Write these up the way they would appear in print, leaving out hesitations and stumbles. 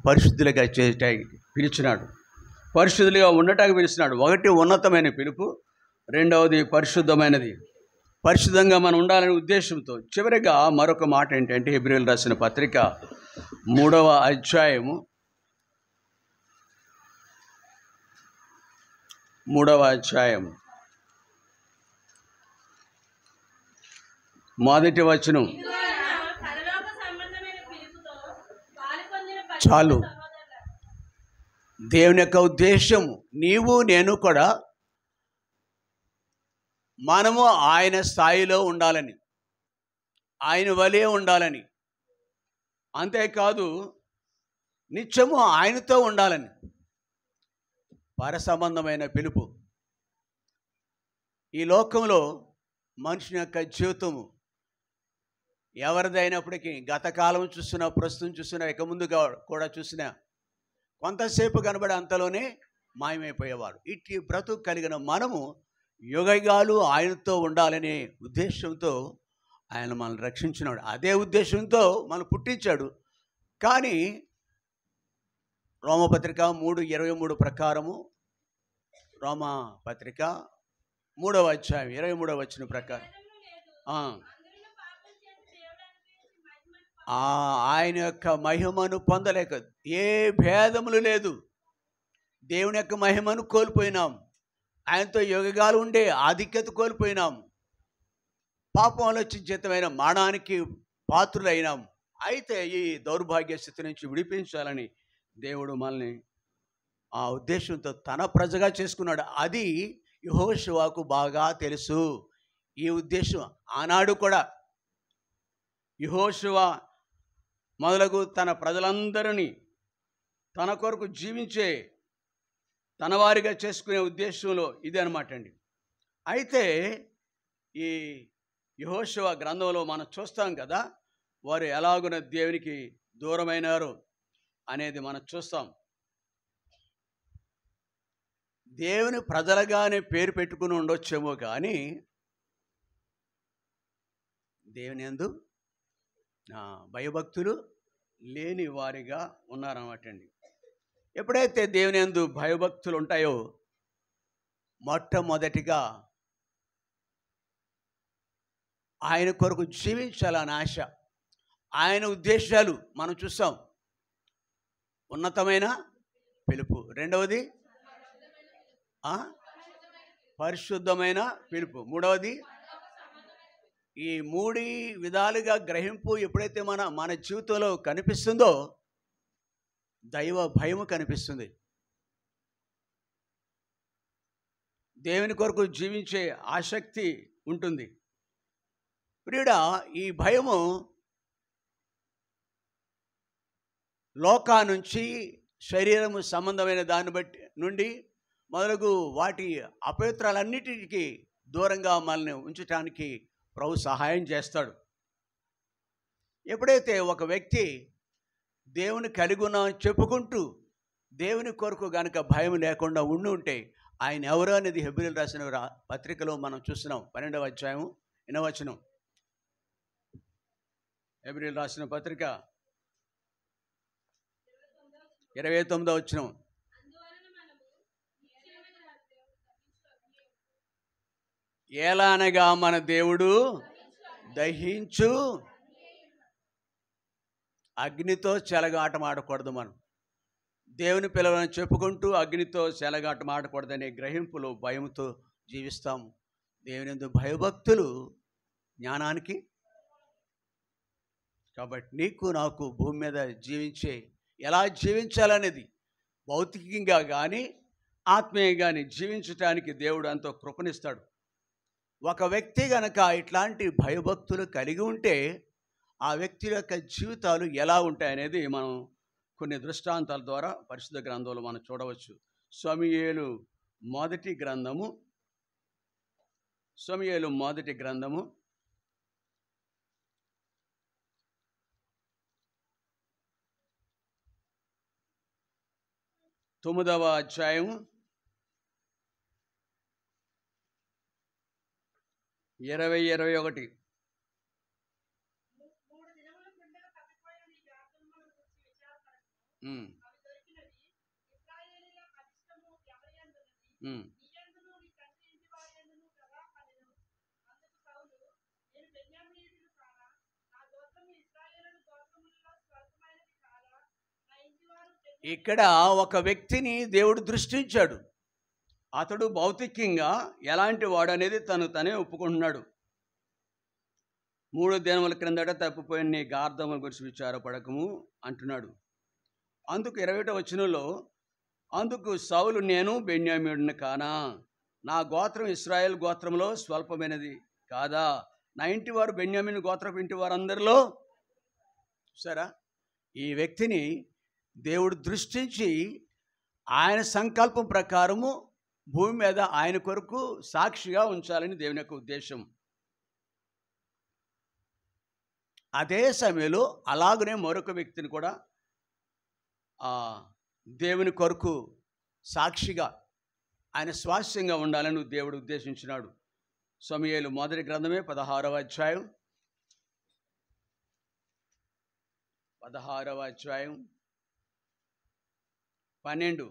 పరిశుద్ధులుగా పిలిచినాడు, పరిశుద్ధులుగా ఉండటానికి పిలిచినాడు. ఒకటి ఉన్నతమైన పిలుపు, రెండవది పరిశుద్ధమైనది. పరిశుద్ధంగా మనం ఉండాలనే ఉద్దేశంతో చివరిగా మరొక మాట ఏంటంటే హెబ్రీయులకు రాసిన పత్రిక 3వ అధ్యాయము 1వ వచనం. చాలు, దేవుని యొక్క ఉద్దేశం నీవు నేను కూడా మనము ఆయన స్థాయిలో ఉండాలని, ఆయన వలే ఉండాలని, అంతేకాదు నిత్యము ఆయనతో ఉండాలని. పరసంబంధమైన పిలుపు. ఈ లోకంలో మనుషుని యొక్క జీవితము ఎవరిదైనప్పటికీ గతకాలం చూసినా, ప్రస్తుతం చూసినా, ఇక ముందుగా కూడా చూసినా కొంతసేపు కనబడే అంతలోనే మాయమైపోయేవాడు. ఇట్టి బ్రతుకు కలిగిన మనము యుగయుగాలు ఆయనతో ఉండాలనే ఉద్దేశంతో ఆయన మనల్ని రక్షించినాడు. అదే ఉద్దేశంతో మనం పుట్టించాడు. కానీ రోమపత్రిక 3:23 ప్రకారము, రోమపత్రిక 3వ అధ్యాయం 23వ వచనం ప్రకారం ఆయన యొక్క మహిమను పొందలేక, ఏ భేదములు లేదు, దేవుని యొక్క మహిమను కోల్పోయినాం. ఆయనతో యుగగాలు ఉండే ఆధిక్యత కోల్పోయినాం. పాపంలో చిత్తమైన మరణానికి పాత్రులైనాం. అయితే ఈ దౌర్భాగ్య స్థితి నుంచి విడిపించాలని దేవుడు మనల్ని ఆ ఉద్దేశంతో తన ప్రజగా చేసుకున్నాడు. అది యెహోషువకు బాగా తెలుసు. ఈ ఉద్దేశం ఆనాడు కూడా యెహోషువ మొదలగు తన ప్రజలందరినీ తన కొరకు జీవించే తన వారిగా చేసుకునే ఉద్దేశంలో ఇది అనమాట అండి. అయితే ఈ యెహోషువ గ్రంథంలో మనం చూస్తాం కదా, వారు ఎలాగున దేవునికి దూరమైనారు అనేది మనం చూస్తాం. దేవుని ప్రజలుగానే పేరు పెట్టుకుని ఉండొచ్చేమో కానీ దేవుని యందు భయభక్తులు లేని వారిగా ఉన్నారన్నమాట అండి. ఎప్పుడైతే దేవుని యందు భయభక్తులు ఉంటాయో మొట్టమొదటిగా ఆయన కొరకు జీవించాలని ఆశ, ఆయన ఉద్దేశాలు మనం చూస్తాం. ఉన్నతమైన పిలుపు, రెండవది పరిశుద్ధమైన పిలుపు, మూడవది ఈ మూడు విధాలుగా గ్రహింపు ఎప్పుడైతే మన జీవితంలో కనిపిస్తుందో దైవ భయము కనిపిస్తుంది. దేవుని కొరకు జీవించే ఆసక్తి ఉంటుంది. ప్రియుడా, ఈ భయము లోకా నుంచి, శరీరము సంబంధమైన దాన్ని బట్టి నుండి మొదలగు వాటి అపవిత్రాలన్నిటికీ దూరంగా మనల్ని ఉంచటానికి ప్రభు సహాయం చేస్తాడు. ఎప్పుడైతే ఒక వ్యక్తి దేవుని కలిగి ఉన్నామని చెప్పుకుంటూ దేవుని కొరకు గనక భయం లేకుండా ఉంటే ఆయన ఎవరు అనేది హెబ్రీయులకు రాసిన పత్రికలో మనం చూస్తున్నాం. 12వ అధ్యాయం 8వ వచనం. హెబ్రీయులకు రాసిన పత్రిక 29వ వచనం. ఏలానగా మన దేవుడు దహించు అగ్నితో చెలగాటం ఆడకూడదు. మనం దేవుని పిల్లలను చెప్పుకుంటూ అగ్నితో చెలగాటం ఆడకూడదనే గ్రహింపులో భయంతో జీవిస్తాము. దేవుని యందు భయభక్తులు జ్ఞానానికి. కాబట్టి నీకు నాకు భూమి మీద ఎలా జీవించాలనేది భౌతికంగా కానీ ఆత్మీయంగా కానీ జీవించటానికి దేవుడు ఎంతో కృపనిస్తాడు. ఒక వ్యక్తి గనక ఇట్లాంటి భయభక్తులు కలిగి ఉంటే ఆ వ్యక్తి యొక్క జీవితాలు ఎలా ఉంటాయనేది మనం కొన్ని దృష్టాంతాల ద్వారా పరిశుద్ధ గ్రంథంలో మనం చూడవచ్చు. సమూయేలు మొదటి గ్రంథము 9వ అధ్యాయం 20-21. ఉమ్, ఉమ్. ఇక్కడ ఒక వ్యక్తిని దేవుడు దృష్టించాడు. అతడు భౌతికంగా ఎలాంటి వాడు అనేది తనే ఒప్పుకుంటున్నాడు. 3 దినముల క్రిందట తప్పిపోయిన నీ గార్ధముల గురించి విచారపడకము అంటున్నాడు. అందుకు 21వ వచనంలో, అందుకు సౌలు, నేను బెన్యామీనుడిని కానా? నా గోత్రం ఇశ్రాయేల్ గోత్రంలో స్వల్పమైనది కాదా? నా ఇంటి వారు బెన్యామీను గోత్రపు ఇంటి వారందరిలో. సరే, ఈ వ్యక్తిని దేవుడు దృష్టించి ఆయన సంకల్పం ప్రకారము భూమి మీద ఆయన కొరకు సాక్షిగా ఉంచాలని దేవుని యొక్క ఉద్దేశం. అదే సమయంలో అలాగనే మరొక వ్యక్తిని కూడా దేవుని కొరకు సాక్షిగా ఆయన స్వాస్యంగా ఉండాలని దేవుడు ఉద్దేశించినాడు. సమూయేలు మొదటి గ్రంథమే 16వ అధ్యాయం 12.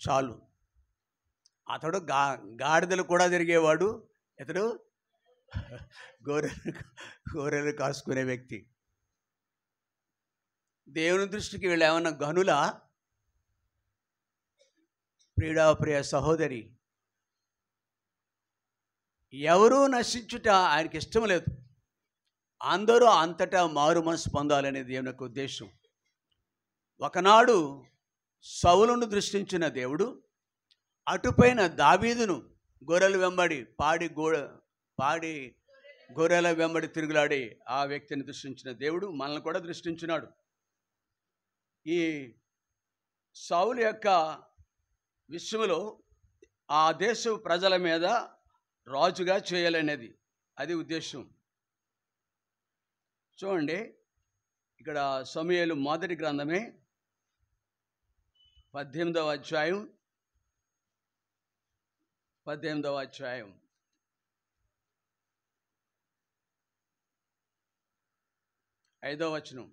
చాలు. అతడు గాడిదలు కూడా తిరిగేవాడు. ఇతడు గొర్రెలు కాసుకునే వ్యక్తి. దేవుని దృష్టికి వీళ్ళు ఏమన్నా గనులా? ప్రియ సహోదరి, ఎవరూ నశించుట ఆయనకి ఇష్టం లేదు. అందరూ అంతటా మారు మనసు పొందాలనే దేవుని యొక్క ఉద్దేశం. ఒకనాడు సౌలును దృష్టించిన దేవుడు అటుపైన దావీదును గొర్రెల వెంబడి గొర్రెల వెంబడి తిరుగులాడి ఆ వ్యక్తిని దృష్టించిన దేవుడు మనల్ని కూడా దృష్టించినాడు. ఈ సౌలు యొక్క విషయంలో ఆ దేశ ప్రజల మీద రాజుగా చేయాలనేది అది ఉద్దేశం. చూడండి, ఇక్కడ సమూయేలు మొదటి గ్రంథమే 18వ అధ్యాయం 5వ వచనం.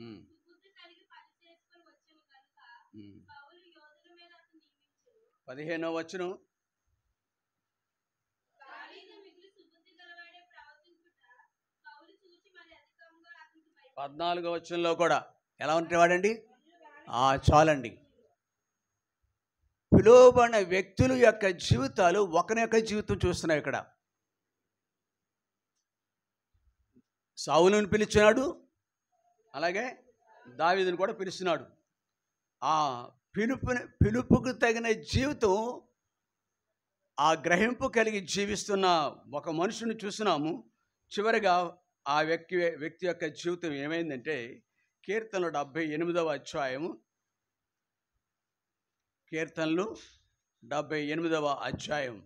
ఉమ్. 15వ వచనం. 14వ వచనంలో కూడా ఎలా ఉంటేవాడండి? చాలండి. పిలువబడిన వ్యక్తుల యొక్క జీవితాలు ఒకరి యొక్క జీవితం చూస్తున్నాయి. ఇక్కడ సౌలును పిలిచినాడు, అలాగే దావీదును కూడా పిలుస్తున్నాడు. ఆ పిలుపుకు తగిన జీవితం, ఆ గ్రహింపు కలిగి జీవిస్తున్న ఒక మనుషుని చూస్తున్నాము. చివరిగా ఆ వ్యక్తి యొక్క జీవితం ఏమైందంటే, కీర్తనలు 78వ అధ్యాయము, కీర్తనలు 78వ అధ్యాయం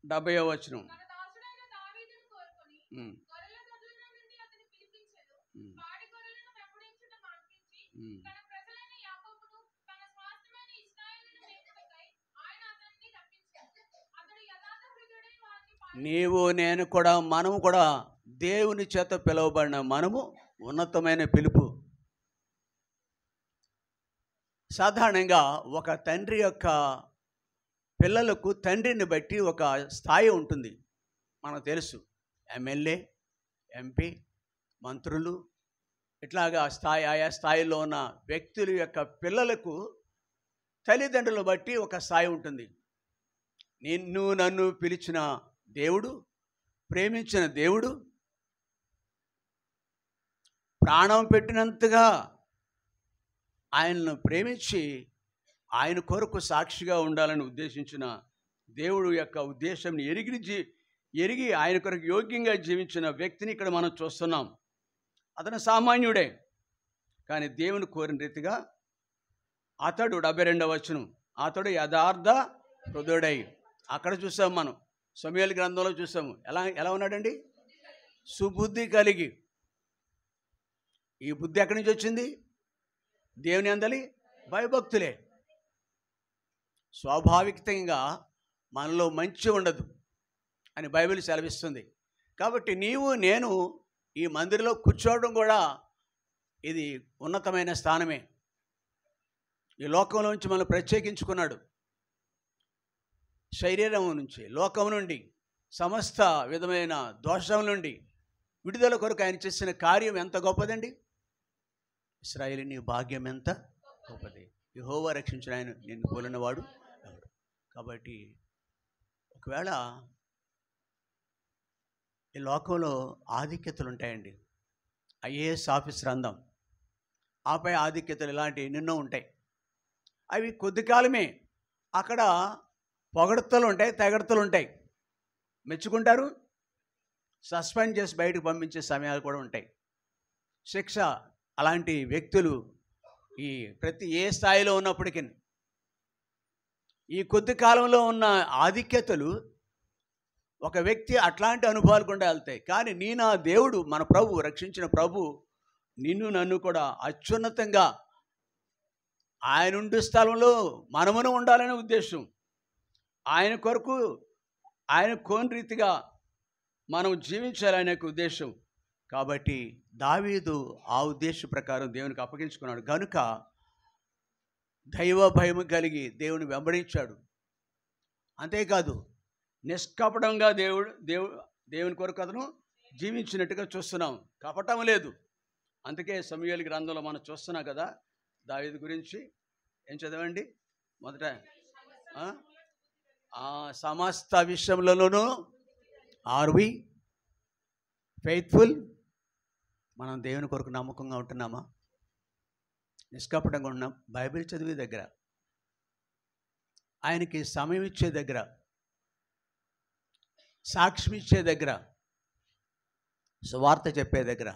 70వ వచనం. నీవు నేను కూడా, మనము కూడా దేవుని చేత పిలువబడిన మనము ఉన్నతమైన పిలుపు. సాధారణంగా ఒక తండ్రి యొక్క పిల్లలకు తండ్రిని బట్టి ఒక స్థాయి ఉంటుంది. మనకు తెలుసు, ఎమ్మెల్యే, ఎంపీ, మంత్రులు, ఇట్లాగా ఆయా స్థాయిలో ఉన్న వ్యక్తుల యొక్క పిల్లలకు తల్లిదండ్రులను బట్టి ఒక స్థాయి ఉంటుంది. నన్ను పిలిచిన దేవుడు, ప్రేమించిన దేవుడు, ప్రాణం పెట్టినంతగా ఆయనను ప్రేమించి ఆయన కొరకు సాక్షిగా ఉండాలని ఉద్దేశించిన దేవుడు యొక్క ఉద్దేశం ఎరిగి ఆయన కొరకు యోగ్యంగా జీవించిన వ్యక్తిని ఇక్కడ మనం చూస్తున్నాం. అతను సామాన్యుడే, కానీ దేవుని కోరిన రీతిగా అతడు 72వ వచనం, అతడు యథార్థ హృదయుడై అక్కడ చూసాం మనం, సమూయేలు గ్రంథంలో చూసాము. ఎలా ఎలా ఉన్నాడండి? సుబుద్ధి కలిగి. ఈ బుద్ధి ఎక్కడి నుంచి వచ్చింది? దేవుని అందలి భయభక్తులే. స్వాభావికంగా మనలో మంచి ఉండదు అని బైబిల్ సెలవిస్తుంది. కాబట్టి నీవు నేను ఈ మందిరంలో కూర్చోవడం కూడా ఇది ఉన్నతమైన స్థానమే. ఈ లోకంలో నుంచి మనం ప్రత్యేకించుకున్నాడు. శరీరం నుంచి, లోకం నుండి, సమస్త విధమైన దోషం నుండి విడుదల కొరకు ఆయన చేసిన కార్యం ఎంత గొప్పదండి. ఇశ్రాయేలు నీ భాగ్యం ఎంత గొప్పది. యెహోవా రక్షించిన ఆయన నిన్ను పోలినవాడు ఎవడు. కాబట్టి ఒకవేళ ఈ లోకంలో ఆధిక్యతలు ఉంటాయండి. ఐఏఎస్ ఆఫీసర్ అందాం, ఆపై ఆధిక్యతలు ఇలాంటివి ఎన్నెన్నో ఉంటాయి. అవి కొద్ది కాలమే. అక్కడ పొగడతలు ఉంటాయి, తెగడతలు ఉంటాయి. మెచ్చుకుంటారు, సస్పెండ్ చేసి బయటకు పంపించే సమయాలు కూడా ఉంటాయి. శిక్ష. అలాంటి వ్యక్తులు ఈ ప్రతి ఏ స్థాయిలో ఉన్నప్పటికీ ఈ కొద్ది కాలంలో ఉన్న ఆధిక్యతలు ఒక వ్యక్తి అట్లాంటి అనుభవాలు కూడా వెళ్తాయి. కానీ నా దేవుడు, మన ప్రభు, రక్షించిన ప్రభు నిన్ను నన్ను కూడా అత్యున్నతంగా ఆయన ఉండే స్థలంలో మనమును ఉండాలనే ఉద్దేశం. ఆయన కొరకు ఆయన కోన్ రీతిగా మనం జీవించాలనే ఉద్దేశం. కాబట్టి దావీదు ఆ ఉద్దేశ ప్రకారం దేవునికి అప్పగించుకున్నాడు కనుక దైవ భయం కలిగి దేవుని వెంబడించాడు. అంతేకాదు నిష్కపటంగా దేవుని కొరకు అతను జీవించినట్టుగా చూస్తున్నాం. కపటం లేదు. అందుకే సమూయేలు గ్రంథంలో మనం చూస్తున్నాం కదా దావీదు గురించి. ఏం చదవండి మొదట? సమస్త విషయంలోనూ ఆర్ వి ఫెయిత్ఫుల్? మనం దేవుని కొరకు నమ్మకంగా ఉంటున్నామా? నిష్కపటంగా ఉన్నాం? బైబిల్ చదివే దగ్గర, ఆయనకి సమయం ఇచ్చే దగ్గర, సాక్ష్యం ఇచ్చే దగ్గర, సువార్త చెప్పే దగ్గర,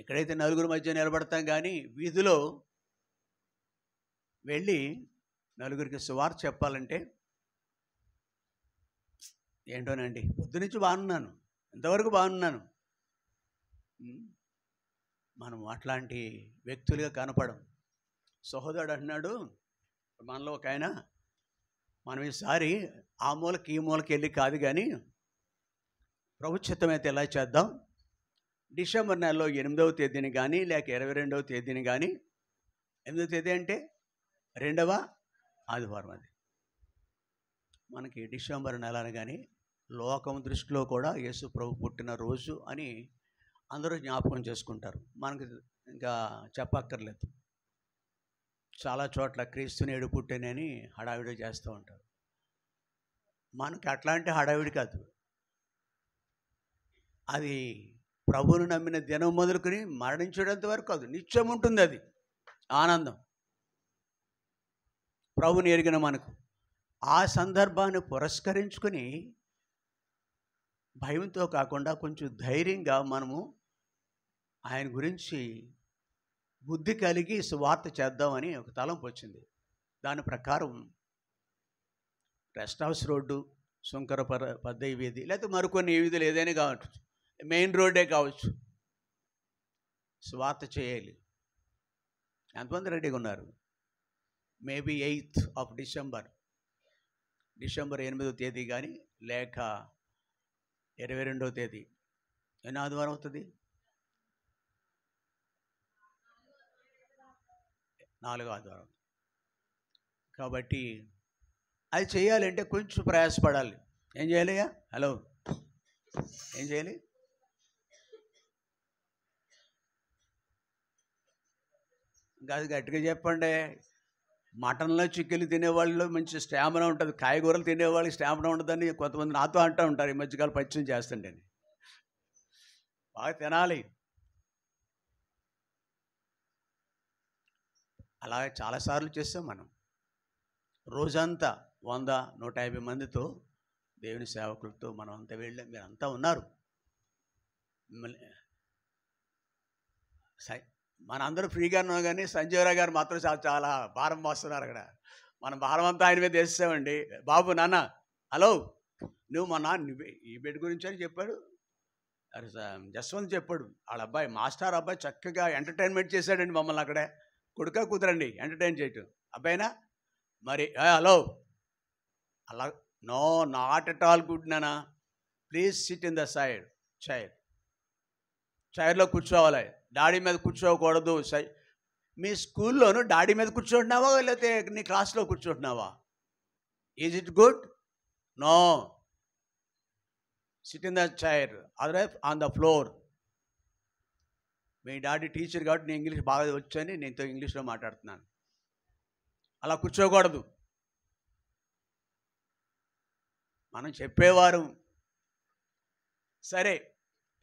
ఇక్కడైతే నలుగురు మధ్య నిలబడతాం కానీ వీధిలో వెళ్ళి నలుగురికి సువార్త చెప్పాలంటే ఏంటోనండి. పొద్దునుంచి బాగున్నాను, ఇంతవరకు బాగున్నాను. మనం అట్లాంటి వ్యక్తులుగా కనపడం. సహోదరుడు అంటున్నాడు మనలో ఒక ఆయన, మనం ఈసారి ఆ మూలకి ఈ మూలకి వెళ్ళి కాదు కానీ ప్రభు చిత్తం అయితే ఎలా చేద్దాం, డిసెంబర్ నెలలో 8వ తేదీని కానీ లేక 22వ తేదీని కానీ, 8వ తేదీ అంటే 2వ ఆదివారం, అది మనకి డిసెంబర్ నెల అనగానే లోకం దృష్టిలో కూడా యేసు ప్రభు పుట్టిన రోజు అని అందరూ జ్ఞాపకం చేసుకుంటారు. మనకి ఇంకా చెప్పక్కర్లేదు. చాలా చోట్ల క్రీస్తు నేడు పుట్టేనని హడావిడి చేస్తూ ఉంటారు. మనకి అట్లాంటి హడావిడి కాదు. అది ప్రభువును నమ్మిన దినం మొదలుకొని మరణించేటంత వరకు కాదు, నిత్యం ఉంటుంది అది ఆనందం. ప్రభుని ఎరిగిన మనకు ఆ సందర్భాన్ని పురస్కరించుకొని భయంతో కాకుండా కొంచెం ధైర్యంగా మనము ఆయన గురించి బుద్ధి కలిగి సువార్త చేద్దామని ఒక తలంపు వచ్చింది. దాని ప్రకారం రెస్ట్ హౌస్ రోడ్డు, శంకర పద్దయ్య వీధి, లేకపోతే మరికొన్ని వీధులు ఏదైనా కావచ్చు, మెయిన్ రోడ్డే కావచ్చు, సువార్త చేయాలి. ఎంతమంది రెడీగా ఉన్నారు? Maybe 8th of December, December 8వ తేదీ కానీ లేక 22వ తేదీ. ఎన్ని ఆదివారం అవుతుంది? 4వ ఆదివారం. కాబట్టి అది చేయాలంటే కొంచెం ప్రయాసపడాలి. ఏం చేయాలయ్యా? హలో, ఏం చేయాలి? ఇంకా అది గట్టిగా చెప్పండి. మటన్లో చికెన్లు తినేవాళ్ళు మంచి స్టామినా ఉంటుంది, కాయగూరలు తినేవాళ్ళకి స్టామినా ఉంటుందని కొంతమంది నాతో అంటూ ఉంటారు. ఈ మధ్యకాలం పరిచయం చేస్తుంటే బాగా తినాలి. అలాగే చాలాసార్లు చేస్తాం మనం. రోజంతా 100-150 మందితో, దేవుని సేవకులతో మనం అంతా వెళ్ళాం. మీరు అంతా ఉన్నారు. మిమ్మల్ని మనందరూ ఫ్రీగా ఉన్నాం కానీ సంజీవరావు గారు మాత్రం చాలా భారం మోస్తున్నారు అక్కడ. మన భారం అంతా ఆయన మీద వేసామండి. బాబు నాన్న హలో నువ్వు మా నాన్న ఈ బెడ్ గురించి అని చెప్పాడు. జస్వంత్ చెప్పాడు వాళ్ళ అబ్బాయి మాస్టర్ అబ్బాయి చక్కగా ఎంటర్టైన్మెంట్ చేశాడండి మమ్మల్ని అక్కడే. కొడుక కుదరండి ఎంటర్టైన్ చేయటం అబ్బాయినా మరి హలో అలా no not at all good నానా ప్లీజ్ సిట్ ఇన్ ద చైర్లో కూర్చోవాలి, డాడీ మీద కూర్చోకూడదు. మీ స్కూల్లోనూ డాడీ మీద కూర్చోంటున్నావా లేకపోతే నీ క్లాస్లో కూర్చోంటున్నావా? Is it good? No, sit in the chair otherwise on the floor. మీ డాడీ టీచర్ కాబట్టి నేను ఇంగ్లీష్ బాగా వచ్చని నేనుతో ఇంగ్లీష్లో మాట్లాడుతున్నాను. అలా కూర్చోకూడదు. మనం చెప్పేవారు. సరే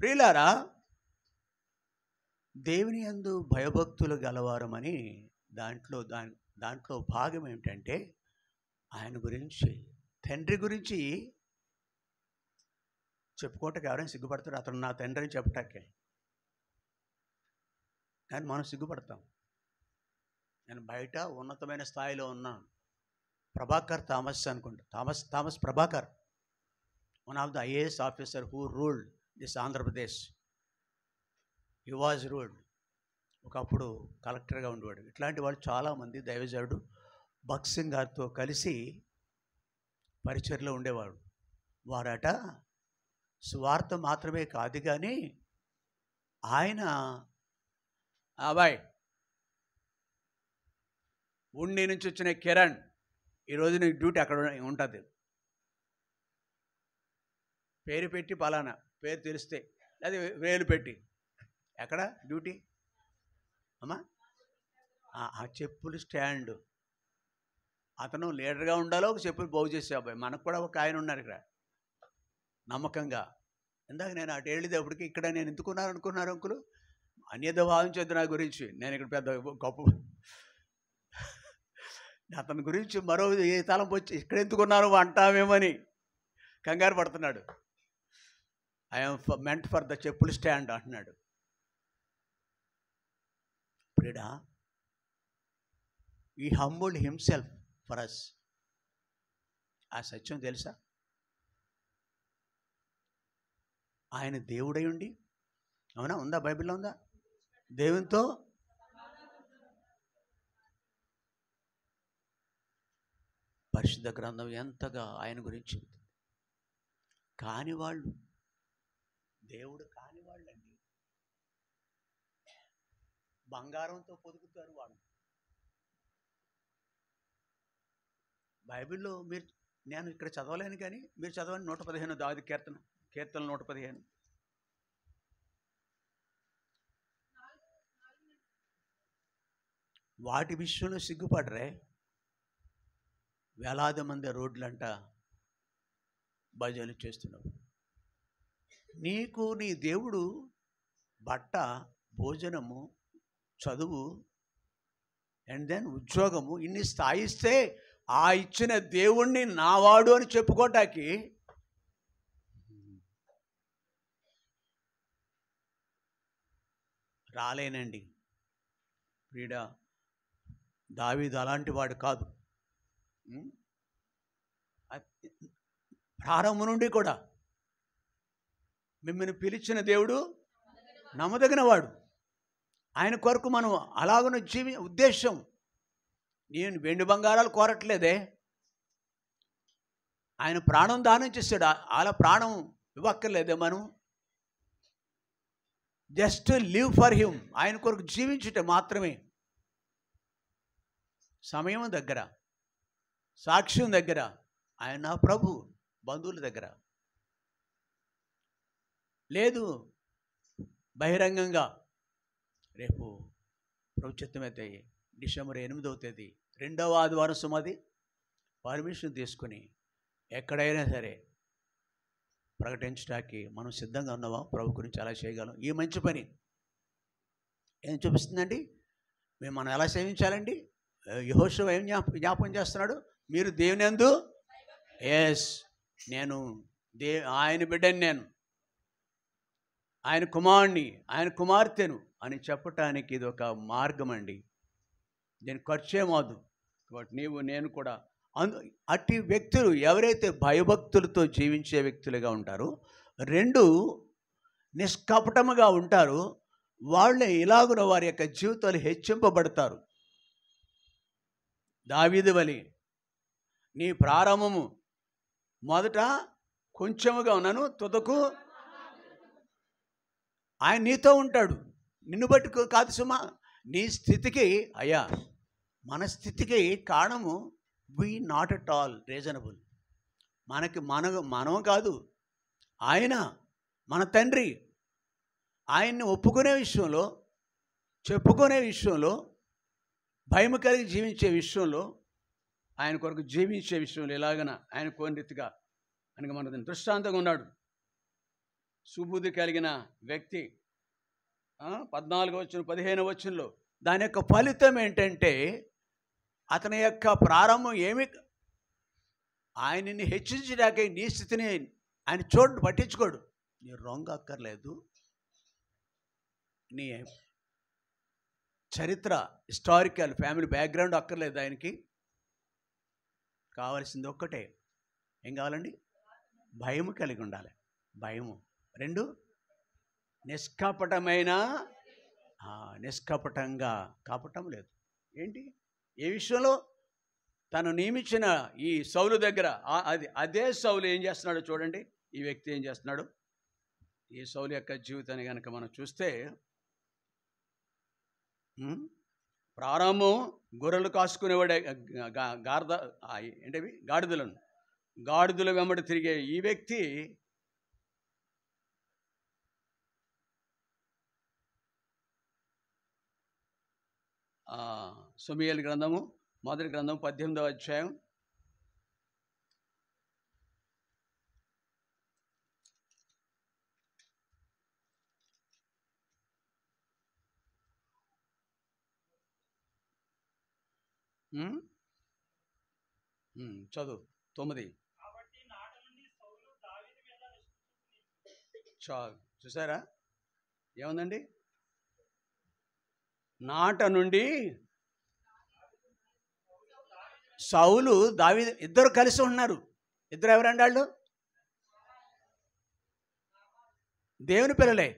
ప్రియులారా, దేవుని యందు భయభక్తులు గలవారమని దాంట్లో భాగం ఏమిటంటే ఆయన గురించి, తండ్రి గురించి చెప్పుకోవటానికి ఎవరైనా సిగ్గుపడతారు. అతను నా తండ్రి అని చెప్పటాకే, కానీ మనం సిగ్గుపడతాం. నేను బయట ఉన్నతమైన స్థాయిలో ఉన్నాను. ప్రభాకర్ థామస్ అనుకుంటా, Thomas Prabhakar, one of the IAS officer who ruled this Andhra Pradesh. He was ruled. ఒకప్పుడు కలెక్టర్గా ఉండేవాడు. ఇట్లాంటి వాళ్ళు చాలామంది దైవజనుడు భగత్ సింగ్ గారితో కలిసి పరిచర్లో ఉండేవాడు. వారట సువార్త మాత్రమే కాదు కానీ ఆయన అబ్బాయి ఉండి నుంచి వచ్చిన కిరణ్, ఈరోజు నీకు డ్యూటీ అక్కడ ఉంటుంది, పేరు పెట్టి పలానా పేరు తెలిస్తే, లేదా వేలు పెట్టి ఎక్కడ డ్యూటీ అమ్మా ఆ చెప్పులు స్టాండ్. అతను లీడర్గా ఉండాలో ఒక చెప్పులు బాగు చేసే అబ్బాయి. మనకు కూడా ఒక ఆయన ఉన్నారు ఇక్కడ నమ్మకంగా. ఇందాక నేను అటు వెళ్ళేటప్పటికి ఇక్కడ నేను ఎందుకున్నాను అనుకున్నారు అంకులు, అన్యత భావించొద్దు నా గురించి, నేను ఇక్కడ పెద్ద గొప్ప అతని గురించి మరో ఏ తలంపు వచ్చి ఇక్కడ ఎందుకున్నాను అంటామేమని కంగారు పడుతున్నాడు. ఐఎమ్ మెంట్ ఫర్ ద చెప్పులు స్టాండ్ అంటున్నాడు. ప్రియుడా, ఈ హంబుల్డ్ హిమ్సెల్ఫ్ ఫర్ అస్. ఆ సత్యం తెలుసా? ఆయన దేవుడై ఉండి, అవునా, ఉందా బైబిల్లో ఉందా? దేవునితో పరిశుద్ధ గ్రంథం ఎంతగా ఆయన గురించి. కాని వాళ్ళు, దేవుడు కాని వాళ్ళండి, బంగారంతో పొదుగుతారు వాళ్ళు. బైబిల్లో నేను ఇక్కడ చదవలేను కానీ మీరు చదవండి. 115 దావీదు కీర్తన 115. వాటి విషయంలో సిగ్గుపడరే, వేలాది మంది రోడ్లంట భజనలు చేస్తున్నావు. నీకు నీ దేవుడు బట్ట, భోజనము, చదువు అండ్ దెన్ ఉద్యోగము ఇన్ని స్థాయిస్తే ఆ ఇచ్చిన దేవుణ్ణి నావాడు అని చెప్పుకోటానికి రాలేనండి. ప్రియుడా, దావీదు అలాంటి వాడు కాదు. ప్రారంభం నుండి కూడా మిమ్మల్ని పిలిచిన దేవుడు నమ్మదగిన వాడు. ఆయన కొరకు మనం అలాగను ఉద్దేశం. నేను వెండి బంగారాలు కోరట్లేదే, ఆయన ప్రాణం దానం చేశాడు. అలా ప్రాణం ఇవ్వక్కర్లేదే మనం. జస్ట్ లివ్ ఫర్ హిమ్, ఆయన కొరకు జీవించుట మాత్రమే. సమయం దగ్గర, సాక్ష్యం దగ్గర, ఆయన ప్రభు, బంధువుల దగ్గర లేదు. బహిరంగంగా రేపు ప్రభుత్వమైతే డిసెంబర్ 8వ తేదీ 2వ ఆదివారం సుమది పర్మిషన్ తీసుకుని ఎక్కడైనా సరే ప్రకటించడానికి మనం సిద్ధంగా ఉన్నావా? ప్రభు గురించి అలా చేయగలం. ఈ మంచి పని ఏం చూపిస్తుందండి? మనం ఎలా సేవించాలండి? యెహోషువ ఏం జ్ఞాపకం చేస్తున్నాడు? మీరు దేవుని యందు, ఎస్, నేను ఆయన బిడ్డని, నేను ఆయన కుమారుని, ఆయన కుమార్తెను అని చెప్పటానికి ఇది ఒక మార్గం అండి. దీని ఖర్చు ఏమవుదు. కాబట్టి నీవు నేను కూడా అట్టి వ్యక్తులు ఎవరైతే భయభక్తులతో జీవించే వ్యక్తులుగా ఉంటారో, రెండు నిష్కపటముగా ఉంటారో, వాళ్ళే ఇలాగున వారి యొక్క జీవితాలు హెచ్చింపబడతారు. దావీదు వలె నీ ప్రారంభము మొదట కొంచెముగా ఉన్నాను, తుదకు ఆయన నీతో ఉంటాడు. నిన్ను బట్టి కాదు సుమా, నీ స్థితికి అయ్యా మన స్థితికి కారణము వి నాట్ అట్ ఆల్ రీజనబుల్. మనం కాదు, ఆయన మన తండ్రి. ఆయన్ని ఒప్పుకునే విషయంలో, చెప్పుకునే విషయంలో, భయం కలిగి జీవించే విషయంలో, ఆయన కొరకు జీవించే విషయంలో ఎలాగన ఆయన కోని రీతిగా ఆయనకు మన దృష్టాంతంగా ఉన్నాడు. సుబుద్ధి కలిగిన వ్యక్తి 14వ వచనం 15వ వచనంలో దాని యొక్క ఫలితం ఏంటంటే, అతని యొక్క ప్రారంభం ఏమి, ఆయనని హెచ్చించడాక నీ స్థితిని ఆయన పట్టించుకోడు. నీ రంగు అక్కర్లేదు, నీ చరిత్ర, హిస్టారికల్ ఫ్యామిలీ బ్యాక్గ్రౌండ్ అక్కర్లేదు. ఆయనకి కావాల్సింది ఒక్కటే, ఏం కావాలండి? భయము కలిగి ఉండాలి. భయము. 2 నిష్కపటమైన, నిష్కపటంగా, కపటం లేదు. ఏంటి? ఏ విషయంలో? తను నియమించిన ఈ సౌలు దగ్గర అదే సౌలు ఏం చేస్తున్నాడో చూడండి. ఈ వ్యక్తి ఏం చేస్తున్నాడు? ఈ సౌలు యొక్క జీవితాన్ని కనుక మనం చూస్తే, ప్రారంభం గొర్రెలు కాసుకునేవాడే, ఏంటవి గాడిదల వెంబడి తిరిగే ఈ వ్యక్తి సమూయేలు గ్రంథము మొదటి గ్రంథం 18వ అధ్యాయం చదువు 9. చూసారా ఏముందండి? నాట నుండి సౌలు దావీదు ఇద్దరు కలిసి ఉన్నారు. ఇద్దరు ఎవరండి? వాళ్ళు దేవుని పిల్లలే,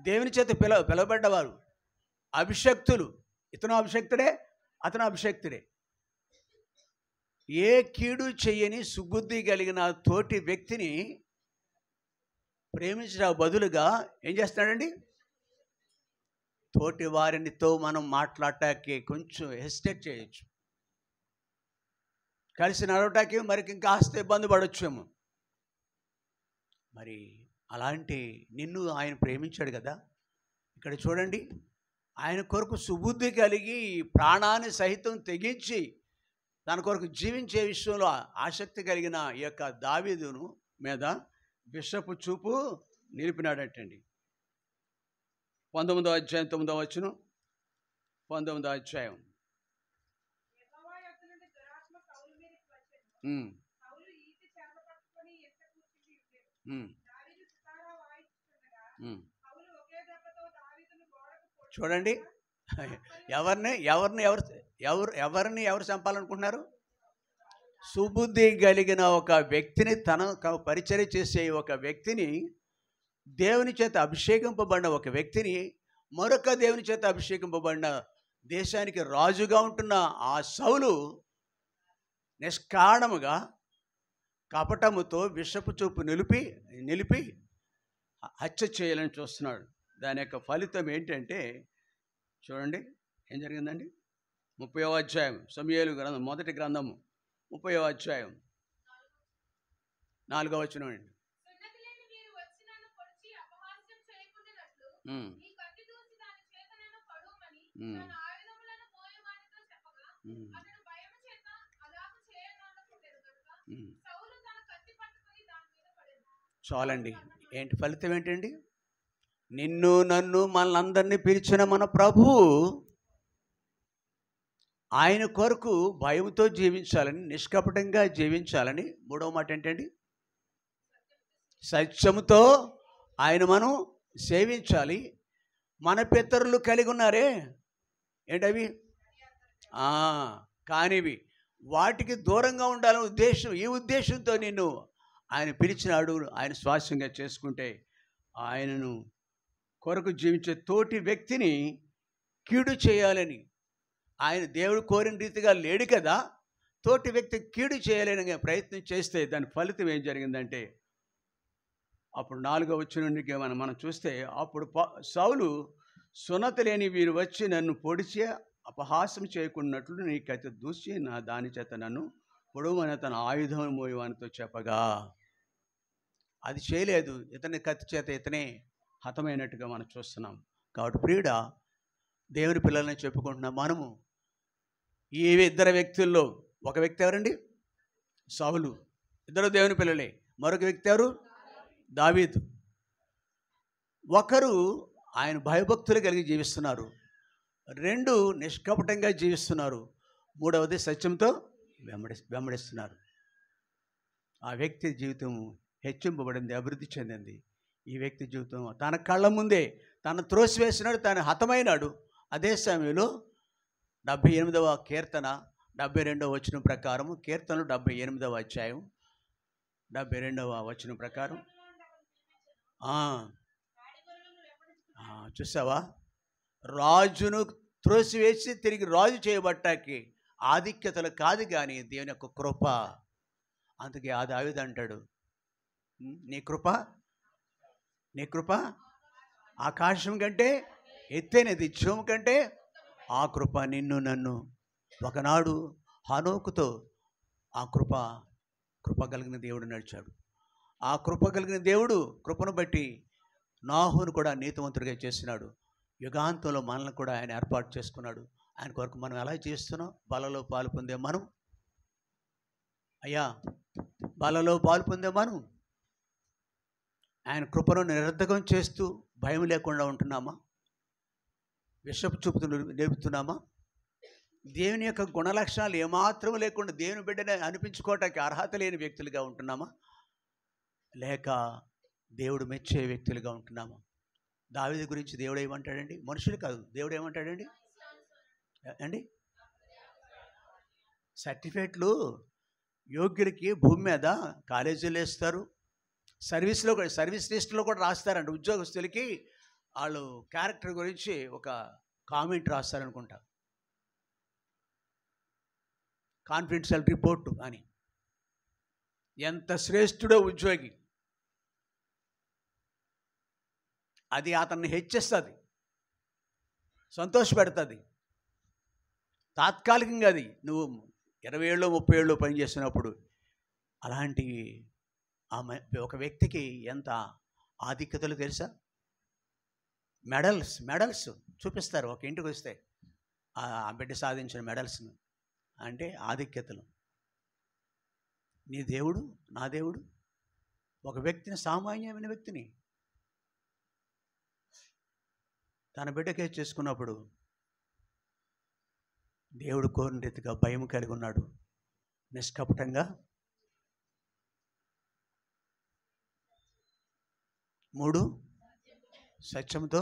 దేవుని చేత పిలవబడ్డవారు, అభిషక్తులు. ఇతను అభిషక్తుడే, అతను అభిషక్తుడే. ఏ కీడు చెయ్యని సుబుద్ధి కలిగిన తోటి వ్యక్తిని ప్రేమించడం బదులుగా ఏం చేస్తున్నాడండి? తోటి వారినితో మనం మాట్లాడటానికి కొంచెం హెసిటేట్ చేయొచ్చు, కలిసి నడవటానికి మరికి ఇంకాస్త ఇబ్బంది పడొచ్చేమో. మరి అలాంటి నిన్ను ఆయన ప్రేమించాడు కదా. ఇక్కడ చూడండి, ఆయన కొరకు సుబుద్ధి కలిగి ప్రాణాన్ని సహితం తెగించి తన కొరకు జీవించే విషయంలో ఆసక్తి కలిగిన ఈ యొక్క దావీదును మీద బిషపు చూపు నిలిపినాడటండి. 19వ అధ్యాయం 9వ వచనం. 19వ అధ్యాయం. చూడండి, ఎవరిని ఎవరు చంపాలనుకుంటున్నారు? సుబుద్ధి కలిగిన ఒక వ్యక్తిని, తన పరిచర్య చేసే ఒక వ్యక్తిని, దేవుని చేత అభిషేకింపబడిన ఒక వ్యక్తిని, మరొక దేవుని చేత అభిషేకింపబడిన దేశానికి రాజుగా ఉంటున్న ఆ సౌలు నిష్కారణముగా కపటముతో విషపు చూపు నిలిపి హత్య చేయాలని చూస్తున్నాడు. దాని యొక్క ఫలితం ఏంటంటే చూడండి ఏం జరిగిందండి. 30వ అధ్యాయం సమూయేలు గ్రంథం మొదటి గ్రంథము 30వ అధ్యాయం 4వ వచనం అండి. చాలండి. ఏంటి ఫలితం ఏంటండి? నిన్ను నన్ను మనలందరినీ పిలిచిన మన ప్రభువు ఆయన కొరకు భయంతో జీవించాలని, నిష్కపటంగా జీవించాలని. 3వ మాట ఏంటండి? సత్యముతో ఆయన మనం సేవించాలి. మన పితరులు కలిగి ఉన్నారే ఏంటవి? కానివి వాటికి దూరంగా ఉండాలనే ఉద్దేశం, ఈ ఉద్దేశంతో నిన్ను ఆయన పిలిచినాడు. ఆయన స్వాస్యంగా చేసుకుంటే ఆయనను కొరకు జీవించే తోటి వ్యక్తిని కీడు చేయాలని, ఆయన దేవుడు కోరిన రీతిగా లేడు కదా, తోటి వ్యక్తి కీడు చేయాలని ప్రయత్నం చేస్తే దాని ఫలితం ఏం జరిగిందంటే, అప్పుడు 4వ వచనానికి మనం చూస్తే, అప్పుడు సౌలు సున్నతి లేని వీరు వచ్చి నన్ను పొడిచి అపహాసం చేయకున్నట్లు నీ కత్తి దూసి నా దాని చేత నన్ను పొడవని తన ఆయుధం మోయవానితో చెప్పగా, అది చేయలేదు. ఇతని కత్తి చేత ఇతనే హతమైనట్టుగా మనం చూస్తున్నాం. కాబట్టి ప్రియుడా, దేవుని పిల్లల్ని చెప్పుకుంటున్నాం మనము. ఈ ఇద్దరు వ్యక్తుల్లో ఒక వ్యక్తి ఎవరండి? సౌలు. ఇద్దరు దేవుని పిల్లలే. మరొక వ్యక్తి ఎవరు? దావీదు. ఒకరు ఆయన భయభక్తులు కలిగి జీవిస్తున్నారు, 2 నిష్కపటంగా జీవిస్తున్నారు, 3వది సత్యంతో వెంబడిస్తున్నారు. ఆ వ్యక్తి జీవితం హెచ్చింపబడింది, అభివృద్ధి చెందింది. ఈ వ్యక్తి జీవితం తన కళ్ళ ముందే తను త్రోసివేసినాడు, తాను హతమైనాడు. అదే సమయంలో 78వ కీర్తన 72వ వచనం ప్రకారం, కీర్తనలు 78వ అధ్యాయం 72వ వచనం ప్రకారం, చూసావా, రాజును త్రోసివేసి తిరిగి రాజు చేయబట్టాకి ఆధిక్యతలు కాదు కానీ దేవుని యొక్క కృప. అందుకే ఆ దావీదు అంటాడు, నీ కృప ఆకాశం కంటే ఎత్తైనది, జీవం కంటే ఆ కృప నిన్ను నన్ను. ఒకనాడు హనోకుతో ఆ కృప కలిగిన దేవుడు నడిచాడు. ఆ కృప కలిగిన దేవుడు కృపను బట్టి నాహును కూడా నీతివంతుడిగా చేసినాడు. యుగాంతంలో మనల్ని కూడా ఆయన ఏర్పాటు చేసుకున్నాడు. ఆయన కొరకు మనం ఎలా చేస్తున్నాం? బలలో పాలు పొందే మనం, అయ్యా బలలో పాలు పొందే మనం ఆయన కృపను నిరర్ధకం చేస్తూ భయం లేకుండా ఉంటున్నామా? విషపు చూపుతూ నేర్పుతున్నామా? దేవుని యొక్క గుణలక్షణాలు ఏమాత్రం లేకుండా దేవుని బిడ్డని అనిపించుకోవటానికి అర్హత లేని వ్యక్తులుగా ఉంటున్నామా? లేక దేవుడు మెచ్చే వ్యక్తులుగా ఉంటున్నామా? దావీదు గురించి దేవుడు ఏమంటాడండి? మనుషులు కాదు, దేవుడు ఏమంటాడండి అండి? సర్టిఫికేట్లు యోగ్యులకి భూమి మీద కాలేజీలు వేస్తారు, సర్వీస్ లిస్టులో కూడా రాస్తారంట. ఉద్యోగస్తులకి వాళ్ళు క్యారెక్టర్ గురించి ఒక కామెంట్ రాస్తారనుకుంటా, కాన్ఫిడెన్షియల్ రిపోర్టు అని. ఎంత శ్రేష్ఠుడో ఉద్యోగి, అది అతన్ని హెచ్చిస్తుంది, సంతోషపెడుతుంది. తాత్కాలికంగా అది నువ్వు 20 ఏళ్ళు 30 ఏళ్ళు పనిచేస్తున్నప్పుడు అలాంటి ఒక వ్యక్తికి ఎంత ఆధిక్యతలు తెలుసా? మెడల్స్ చూపిస్తారు ఒక ఇంటికి వస్తే, ఆ బిడ్డ సాధించిన మెడల్స్ను. అంటే ఆధిక్యతలు. నీ దేవుడు, నా దేవుడు ఒక వ్యక్తిని, సామాన్యమైన వ్యక్తిని తన బిడ్డకే చేసుకున్నప్పుడు దేవుడు కోరిన రీతిగా భయం కలిగి ఉన్నాడు, నిష్కపటంగా 3 సత్యంతో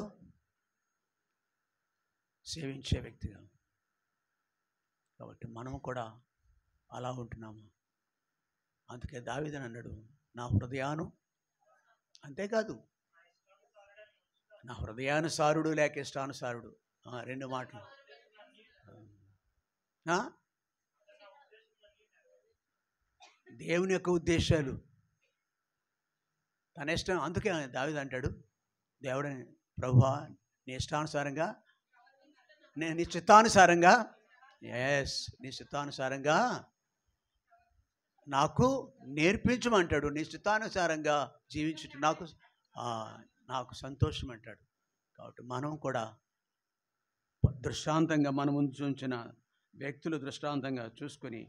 సేవించే వ్యక్తిగా. కాబట్టి మనము కూడా అలా ఉంటున్నాము. అందుకే దావీదు అన్నాడు, నా హృదయాను, అంతేకాదు నా హృదయానుసారుడు లేక ఇష్టానుసారుడు, 2 మాటలు. దేవుని యొక్క ఉద్దేశాలు తన ఇష్టం. అందుకే దావీదు అంటాడు, దేవుడని ప్రభువా నీ ఇష్టానుసారంగా, నీ చిత్తానుసారంగా, నీ చిత్తానుసారంగా నాకు నేర్పించమంటాడు. నీ చిత్తానుసారంగా జీవించుట నాకు సంతోషం అంటాడు. కాబట్టి మనం కూడా దృష్టాంతంగా మన ముందు ఉంచిన వ్యక్తులు దృష్టాంతంగా చూసుకొని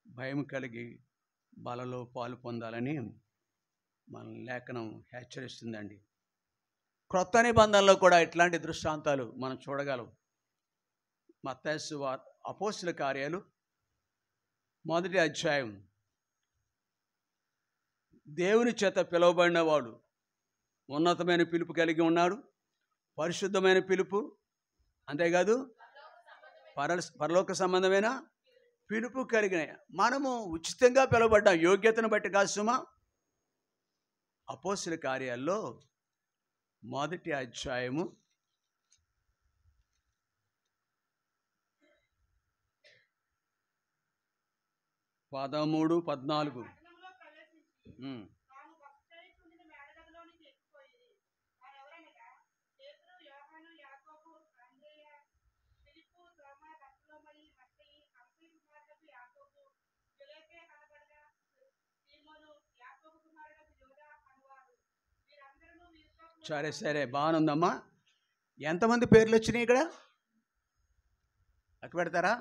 భయం కలిగి బలలో పాలు పొందాలని మన లేఖనం హెచ్చరిస్తుందండి. క్రొత్త నిబంధనలో కూడా ఇట్లాంటి దృష్టాంతాలు మనం చూడగలం. మత్తయి అపోస్తుల కార్యాలు 1వ అధ్యాయం, దేవుని చేత పిలువబడిన వాడు ఉన్నతమైన పిలుపు కలిగి ఉన్నాడు, పరిశుద్ధమైన పిలుపు, అంతేకాదు పరలోక సంబంధమైన పిలుపు కలిగిన మనము ఉచితంగా పిలువబడ్డాం, యోగ్యతను బట్టి కాదు సుమా. అపోస్తలుల కార్యాల్లో 1వ అధ్యాయము 13, 14. సరే బాగుందమ్మా. ఎంతమంది పేర్లు వచ్చినాయి ఇక్కడ? అక్కడ పెడతారా?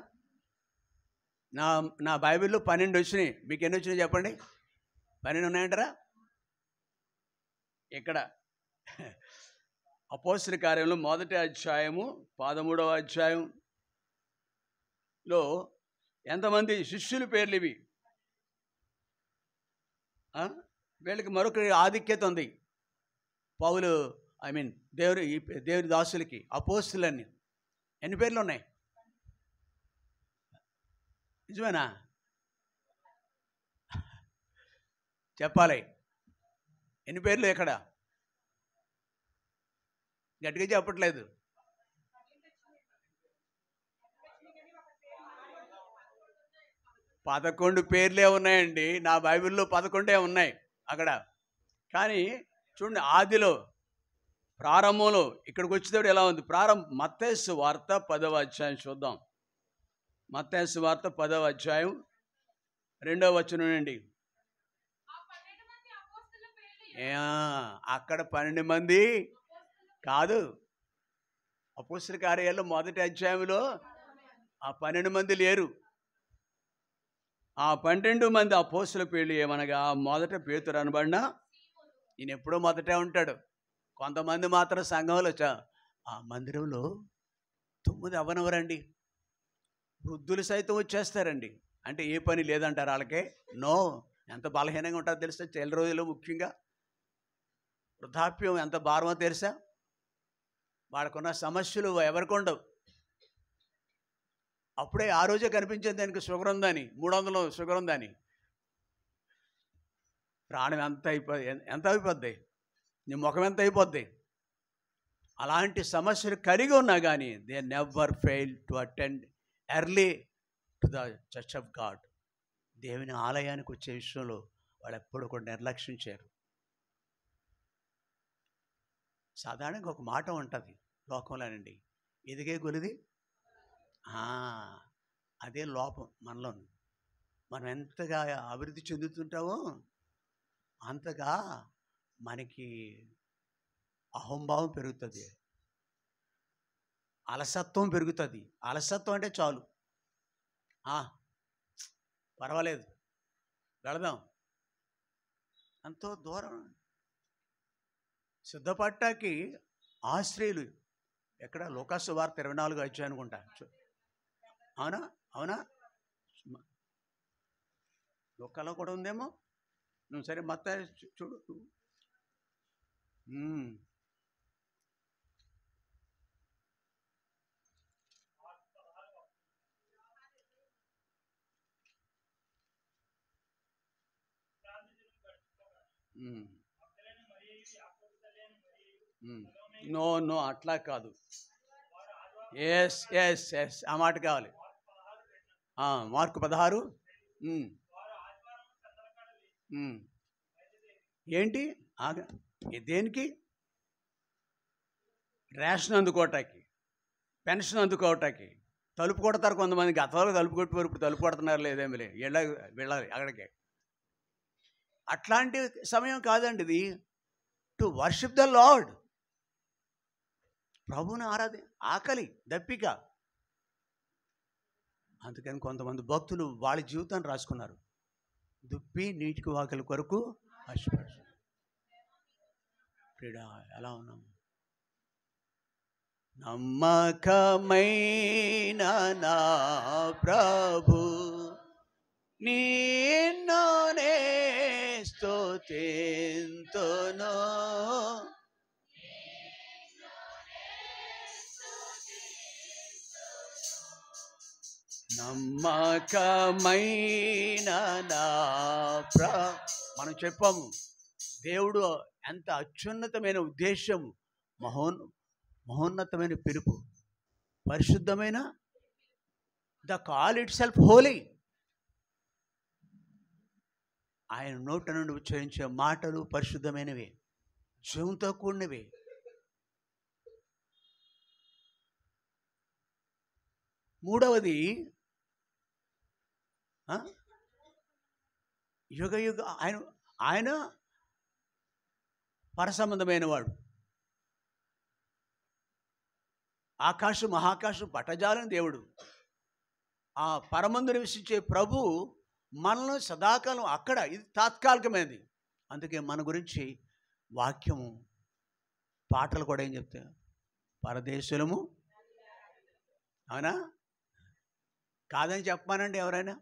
నా బైబిల్లో 12 వచ్చినాయి. మీకు ఎన్ని వచ్చినాయి చెప్పండి? 12 ఉన్నాయంటారా? ఇక్కడ అపోస్తలుల కార్యంలో 1వ అధ్యాయము 13వ అధ్యాయంలో ఎంతమంది శిష్యుల పేర్లు ఇవి? వీళ్ళకి మరొక ఆధిక్యత ఉంది. పౌలు దేవుని దాసులకి అపోస్తలులని ఎన్ని పేర్లు ఉన్నాయి? నిజమేనా? చెప్పాలి. ఎన్ని పేర్లు ఎక్కడ? గట్టిగా చెప్పట్లేదు. పదకొండు పేర్లే ఉన్నాయండి. నా బైబిల్లో 11 ఉన్నాయి అక్కడ. కానీ చూడండి, ఆదిలో ప్రారంభంలో ఇక్కడికి వచ్చేటప్పుడు ఎలా ఉంది? మత్తయి సువార్త 10వ అధ్యాయం చూద్దాం. మత్తయి సువార్త 10వ అధ్యాయం 2వ వచనం నుండి. అక్కడ 12 మంది కాదు. అపోస్తలుల కార్యాల్లో 1వ అధ్యాయంలో ఆ 12 మంది లేరు. ఆ 12 మంది అపోస్తలుల పేర్లు ఏమనగా, మొదట పేతురు అనబడిన, ఈయన ఎప్పుడో మొదటే ఉంటాడు. కొంతమంది మాత్రం సంఘంలో ఆ మందిరంలో 9 అవ్వనవరండి, వృద్ధులు సైతం వచ్చేస్తారండి. అంటే ఏ పని లేదంటారు వాళ్ళకే? నో. ఎంత బలహీనంగా ఉంటుందో తెలుసా? చెల్లి రోజులు ముఖ్యంగా వృద్ధాప్యం ఎంత భారమో తెలుసా? వాళ్ళకున్న సమస్యలు ఎవరికి ఉండవు. అప్పుడే ఆ రోజే కనిపించేది దానికి షుగర్ ఉందని, 300 షుగర్ ఉందని. ప్రాణం ఎంత అయిపోద్ది, నీ ముఖం ఎంత అయిపోద్ది. అలాంటి సమస్యలు కలిగి ఉన్నా కానీ they never fail to attend early to the church of God. దేవుని ఆలయానికి వచ్చే విషయంలో వాళ్ళు ఎప్పుడు కూడా నిర్లక్ష్యం చేయరు. సాధారణంగా ఒక మాట ఉంటుంది లోకంలోనండి, ఎదిగే కొలిది అదే లోపం మనలో. మనం ఎంతగా అభివృద్ధి చెందుతుంటామో అంతగా మనకి అహంభావం పెరుగుతుంది, అలసత్వం పెరుగుతుంది. అలసత్వం అంటే చాలు, పర్వాలేదు వెళదాం, ఎంతో దూరం. సిద్ధపట్టాకి ఆశ్రయులు ఎక్కడ? లూకాసు వార్త 24 అధ్యాయం అనుకుంటా. అవునా? లూకాలో కూడా ఉందేమో. సరే మత్తయి చూడు. నో అట్లా కాదు. ఎస్ ఆ మాట కావాలి. మార్కు 16. ఏంటి దేనికి? రేషన్ అందుకోవటానికి, పెన్షన్ అందుకోవటానికి. తలుపు కొడతారు కొంతమంది. గతంలో తలుపు కొట్టిపోరు, ఇప్పుడు తలుపు కొడుతున్నారు. లేదేమి వెళ్ళాలి అక్కడికి. అట్లాంటి సమయం కాదండి ఇది. టు వర్షిప్ ద లార్డ్, ప్రభువుని ఆకలి దప్పిక. అందుకని కొంతమంది భక్తులు వాళ్ళ జీవితాన్ని రాసుకున్నారు. దుప్పి నీటికి వాకలి కొరకు ఆశపడు. ప్రియుడా, ఎలా ఉన్నాము? నమ్మకమైన నా ప్రభు నిన్ను నే స్తుతింతును, నమ్మకమైన నా మనం చెప్పాము దేవుడు ఎంత అత్యున్నతమైన ఉద్దేశం, మహోన్నతమైన పిలుపు, పరిశుద్ధమైన, the call itself holy. ఆయన నోట నుండి ఉచ్చరించే మాటలు పరిశుద్ధమైనవి, జీవంతో కూడినవి. మూడవది యుగ ఆయన పరసంబంధమైన వాడు. ఆకాశం మహాకాశం పట్టజాలని దేవుడు. ఆ పరమందు నివసించే ప్రభు మనల్ని సదాకాలం అక్కడ, ఇది తాత్కాలికమైనది. అందుకే మన గురించి వాక్యము, పాటలు కూడా ఏం చెప్తాయి? పరదేశులము. అవునా? కాదని చెప్పమానండి ఎవరైనా?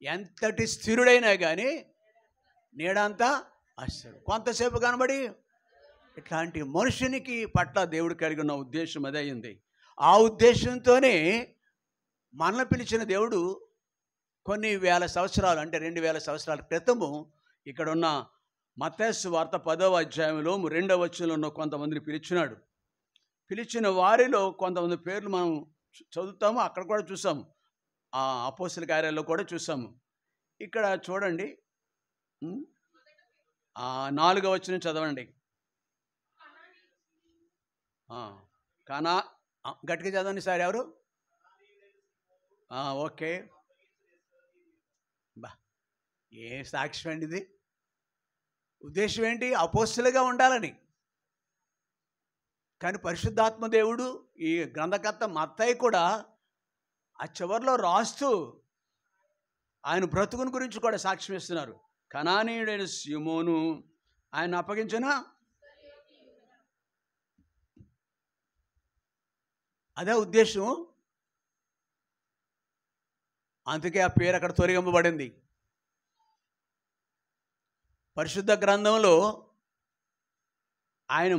ఎంతటి స్థిరుడైనా కానీ నీడంతా అస్సలు కొంతసేపు కనబడి, ఇట్లాంటి మనుషునికి పట్ల దేవుడు కలిగి ఉన్న ఉద్దేశం అదే అయింది. ఆ ఉద్దేశంతోనే మనల్ని పిలిచిన దేవుడు కొన్ని వేల సంవత్సరాలు, అంటే 2000 సంవత్సరాల క్రితము ఇక్కడున్న మత్తయి సువార్త 10వ అధ్యాయంలో 2వ వచనంలో ఉన్న కొంతమందిని పిలిచినాడు. పిలిచిన వారిలో కొంతమంది పేర్లు మనం చదువుతాము, అక్కడ కూడా చూసాము, ఆ అపోస్తల కార్యాల్లో కూడా చూసాము. ఇక్కడ చూడండి, 4వ వచనం చదవండి. కానా, గట్టిగా చదవండి సార్. ఎవరు? ఓకే. బా, ఏ సాక్ష్యం అండి ఇది! ఉద్దేశం ఏంటి? అపోస్తలుగా ఉండాలని. కానీ పరిశుద్ధాత్మ దేవుడు, ఈ గ్రంథకర్త మత్తయి కూడా ఆ చివరిలో రాస్తూ ఆయన బ్రతుకుని గురించి కూడా సాక్ష్యం ఇస్తున్నారు. కనానీయుడైన సీమోను ఆయన అప్పగించిన, అదే ఉద్దేశం. అందుకే ఆ పేరు అక్కడ తొలగింపబడింది. పరిశుద్ధ గ్రంథంలో ఆయన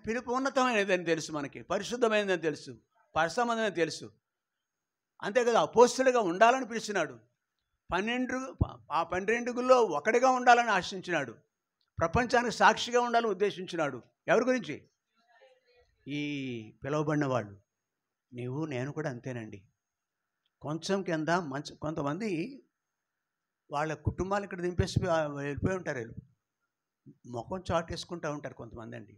పిలుపు ఉన్నతమైనదని తెలుసు మనకి, పరిశుద్ధమైనదని తెలుసు, పరసంబంధమని తెలుసు. అంతే కదా, అపోస్తలుగా ఉండాలని పిలిచినాడు. 12 ఒకటిగా ఉండాలని ఆశించినాడు. ప్రపంచానికి సాక్షిగా ఉండాలని ఉద్దేశించినాడు. ఎవరి గురించి? ఈ పిలువబడిన వాళ్ళు. నీవు నేను కూడా అంతేనండి. కొంచెం కింద కొంతమంది వాళ్ళ కుటుంబాలు ఇక్కడ దింపేసి వెళ్ళిపోయి ఉంటారు. వీళ్ళు ముఖం చాటేసుకుంటూ ఉంటారు కొంతమంది అండి.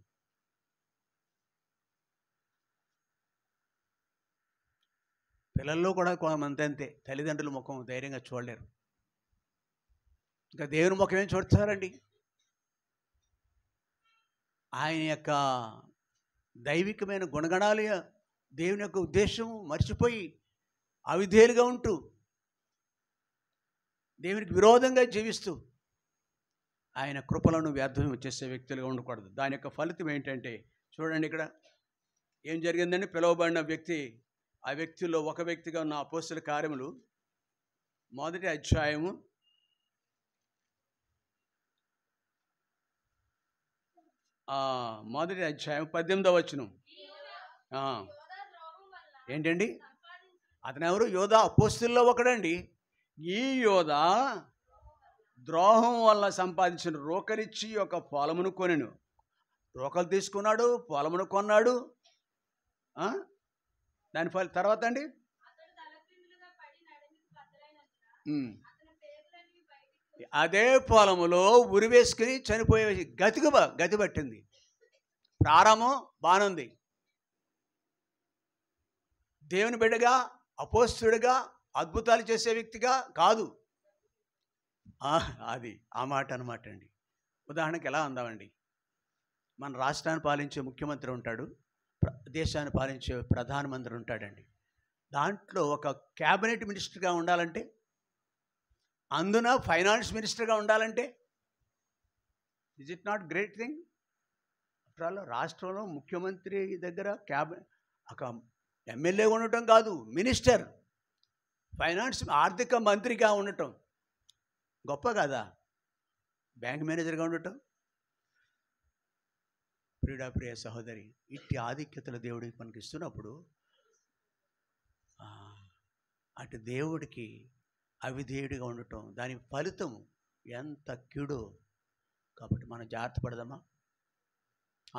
పిల్లల్లో కూడా కొంతమంది అంతే, తల్లిదండ్రుల ముఖం ధైర్యంగా చూడలేరు. ఇంకా దేవుని ముఖం ఏం చూడతారండి? ఆయన యొక్క దైవికమైన గుణగణాలు, దేవుని యొక్క ఉద్దేశం మర్చిపోయి అవిధేయులుగా ఉంటూ, దేవునికి విరోధంగా జీవిస్తూ ఆయన కృపలను వ్యర్థం చేసే వ్యక్తులుగా ఉండకూడదు. దాని యొక్క ఫలితం ఏంటంటే చూడండి, ఇక్కడ ఏం జరిగిందండి? పిలువబడిన వ్యక్తి, ఆ వ్యక్తిలో ఒక వ్యక్తిగా ఉన్న అపోస్తల కార్యములు 1వ అధ్యాయము 18వ వచనం. ఏంటండి? అతను ఎవరు? యోధా, అపోస్తలులో ఒకడండి. ఈ యోధా ద్రోహం వల్ల సంపాదించిన రోకలిచ్చి ఒక పొలమును కొనెను. రోకలు తీసుకున్నాడు, పొలమును కొన్నాడు. దాని తర్వాత అండి, అదే పొలములో ఉరి వేసుకుని చనిపోయే గతి పట్టింది. ప్రారంభం బానుంది. దేవుని బిడ్డగా, అపోస్తలుడిగా, అద్భుతాలు చేసే వ్యక్తిగా కాదు. అది ఆ మాట అన్నమాట అండి. ఉదాహరణకి ఎలా అందామండి, మన రాష్ట్రాన్ని పాలించే ముఖ్యమంత్రి ఉంటాడు, దేశాన్ని పాలించే ప్రధానమంత్రి ఉంటాడండి. దాంట్లో ఒక క్యాబినెట్ మినిస్టర్గా ఉండాలంటే, అందున ఫైనాన్స్ మినిస్టర్గా ఉండాలంటే, is it not great thing? రాష్ట్రంలో ముఖ్యమంత్రి దగ్గర ఒక ఎమ్మెల్యేగా ఉండటం కాదు, మినిస్టర్, ఫైనాన్స్ ఆర్థిక మంత్రిగా ఉండటం గొప్ప కదా? బ్యాంక్ మేనేజర్గా ఉండటం. ప్రియ సహోదరి, ఇట్టి ఆధిక్యతలు దేవుడికి మనకి ఇస్తున్నప్పుడు అటు దేవుడికి అవిధేయుడిగా ఉండటం, దాని ఫలితం ఎంత కీడో. కాబట్టి మనం జాగ్రత్త పడదామా.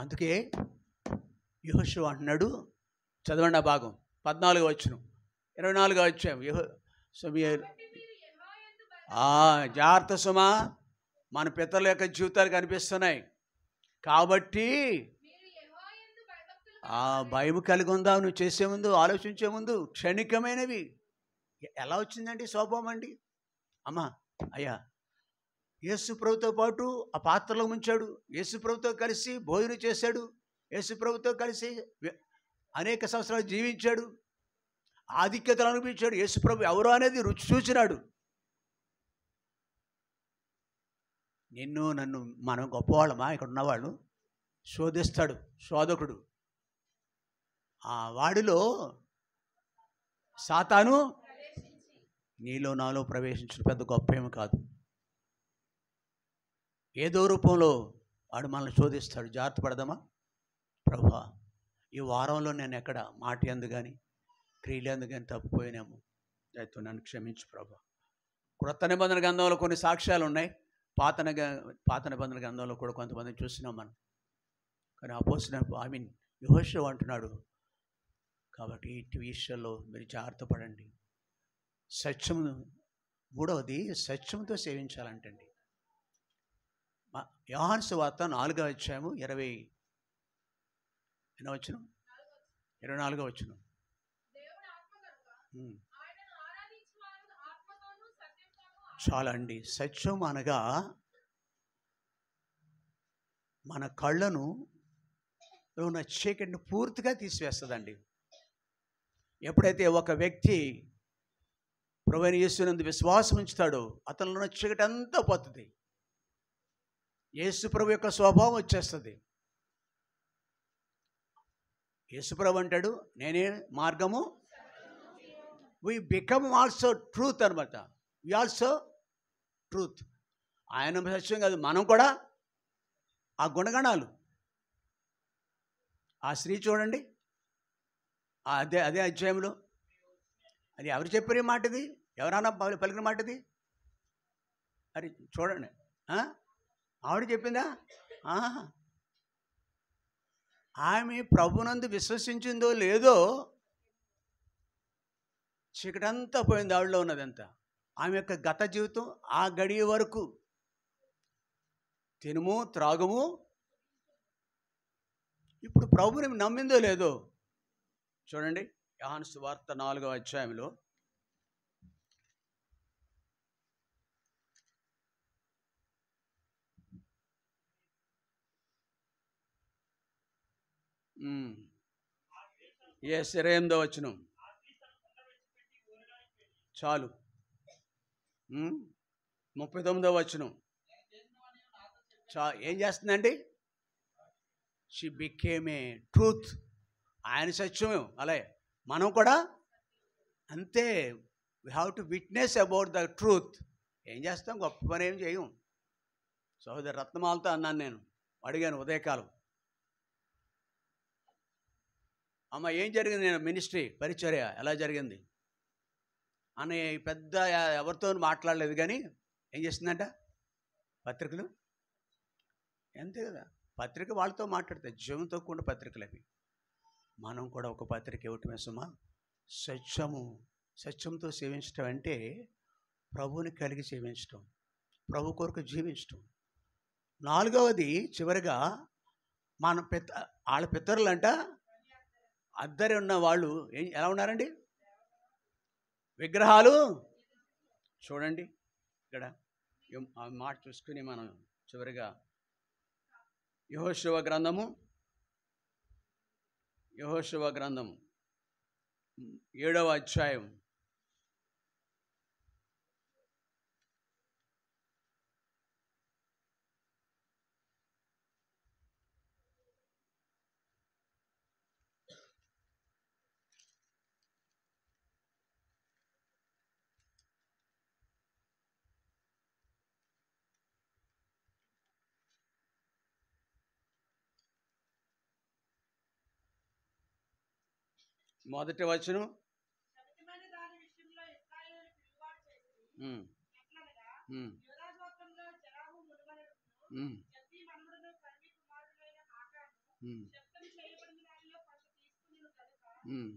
అందుకే యెహోషువ అంటున్నాడు, చదవండి ఆ భాగం, 14వ వచనం, 24వ అధ్యాయం. జాగ్రత్త సుమా, మన పితరుల యొక్క జీవితాలు కనిపిస్తున్నాయి కాబట్టి భయం కలిగి ఉందా. నువ్వు చేసే ముందు, ఆలోచించే ముందు క్షణికమైనవి. ఎలా వచ్చిందండి స్వభావం అండి? అమ్మా, అయ్యా, యేసు ప్రభుతో పాటు ఆ పాత్రలో ముంచాడు, యేసు ప్రభుతో కలిసి భోజనం చేశాడు, యేసు ప్రభుతో కలిసి అనేక సంవత్సరాలు జీవించాడు, ఆధిక్యతలు అనిపించాడు. యేసు ప్రభు ఎవరో అనేది రుచి చూసినాడు. నిన్ను నన్ను మనం గొప్పవాళ్ళమా? ఇక్కడ ఉన్నవాళ్ళు శోధిస్తాడు శోధకుడు. ఆ వాడిలో సాతాను నీలో నాలో ప్రవేశించడం పెద్ద గొప్ప ఏమి కాదు. ఏదో రూపంలో వాడు మనల్ని శోధిస్తాడు. జాగ్రత్త పడదామా. ప్రభువా, ఈ వారంలో నేను ఎక్కడ మాట యందు కానీ క్రియలు యందు కానీ తప్పిపోయినాము, అయితే నన్ను క్షమించు ప్రభా. క్రొత్త నిబంధన గ్రంథంలో కొన్ని సాక్ష్యాలు ఉన్నాయి, పాత నిబంధన గ్రంథంలో కూడా కొంతమందిని చూసినాం మనం. కానీ అపోస్తలుడైన యెహోషువ అంటున్నాడు, కాబట్టి ఇటు విషయాల్లో మీరు జాగ్రత్త పడండి. సత్యము, మూడవది సత్యంతో సేవించాలంటండి. యోహాను సువార్త 4వ అధ్యాయము 24వ వచనం. చాలా అండి. సత్యం అనగా మన కళ్ళను ఉన్న చీకటిని పూర్తిగా తీసివేస్తుందండి. ఎప్పుడైతే ఒక వ్యక్తి ప్రభువైన యేసునందు విశ్వాసం ఉంచుతాడో అతనిలో ఉన్న చీకటి అంతా పోతుంది. యేసు ప్రభు యొక్క స్వభావం వచ్చేస్తుంది. యేసు ప్రభు అంటాడు, నేనే మార్గము. వి బికమ్ ఆల్సో ట్రూత్ అనమాట. We also truth. ఆయన సత్యం కాదు, మనం కూడా ఆ గుణగణాలు. ఆ స్త్రీ చూడండి, అదే అధ్యాయంలో అది ఎవరు చెప్పారు ఈ మాట? ఇది ఎవరన్నా పలికిన మాట ఇది? అది చూడండి, ఆవిడ చెప్పిందా? ఆమె ప్రభునందు విశ్వసించిందో లేదో చీకటంతా పోయింది ఆవిడలో ఉన్నదంతా. ఆమె యొక్క గత జీవితం ఆ గడియ వరకు తినుము త్రాగుము. ఇప్పుడు ప్రభుని నమ్మిందో లేదో చూడండి. యోహాను సువార్త 4వ అధ్యాయంలో ఏ 28వ వచనం చాలు. 39వ వచనం ఏం చేస్తుందండి? She became a truth. ఆయన సత్యం, అలాగే మనం కూడా అంతే. We have to witness about the truth. ఏం చేస్తాం? గొప్ప పని ఏం చేయం. సహోదరి రత్నమాలతో అన్నాను, నేను అడిగాను ఉదయకాలం, అమ్మ ఏం జరిగింది, నేను మినిస్ట్రీ పరిచర్య ఎలా జరిగింది అని. పెద్ద ఎవరితో మాట్లాడలేదు, కానీ ఏం చేస్తుందంట? పత్రికలు అంతే కదా, పత్రిక వాళ్ళతో మాట్లాడతాయి. జీవంతో కూడిన పత్రికలు అవి. మనం కూడా ఒక పత్రిక ఇవ్వటమే సుమా. సత్యంతో సేవించటం అంటే ప్రభువుని కలిగి సేవించటం, ప్రభు కొరకు జీవించటం. 4వది చివరిగా మన వాళ్ళ పితరులంట అద్దరి ఉన్న వాళ్ళు ఎలా ఉన్నారండి? విగ్రహాలు. చూడండి ఇక్కడ ఆ మాట చూసుకుని మనం చివరిగా యెహోషువ గ్రంథము 7వ అధ్యాయం మొదటి వచనం. ఉమ్, ఉమ్, ఉమ్, ఉమ్, ఉమ్.